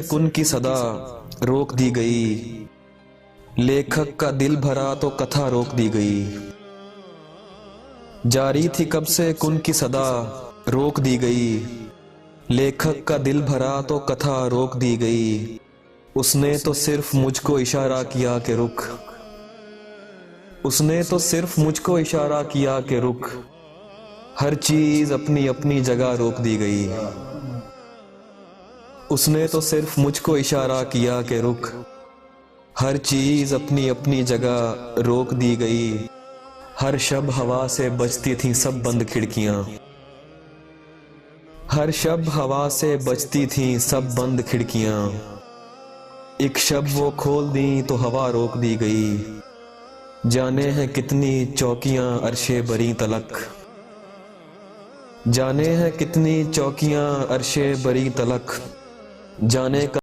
कुन की सदा रोक दी गई, लेखक का दिल भरा तो कथा रोक दी गई। जारी थी कब से कुन की सदा रोक दी गई, लेखक का दिल भरा तो कथा रोक दी गई। उसने तो सिर्फ मुझको इशारा किया कि रुक, उसने तो सिर्फ मुझको इशारा किया कि रुक, हर चीज अपनी अपनी जगह रोक दी गई। उसने तो सिर्फ मुझको इशारा किया कि रुक, हर चीज अपनी अपनी जगह रोक दी गई। हर शब हवा से बजती थी सब बंद खिड़कियां, हर शब हवा से बजती थी सब बंद खिड़कियां। एक शब वो खोल दी तो हवा रोक दी गई। जाने हैं कितनी चौकियां अरशे बरी तलक, जाने हैं कितनी चौकियां अरशे बरी तलक। जाने का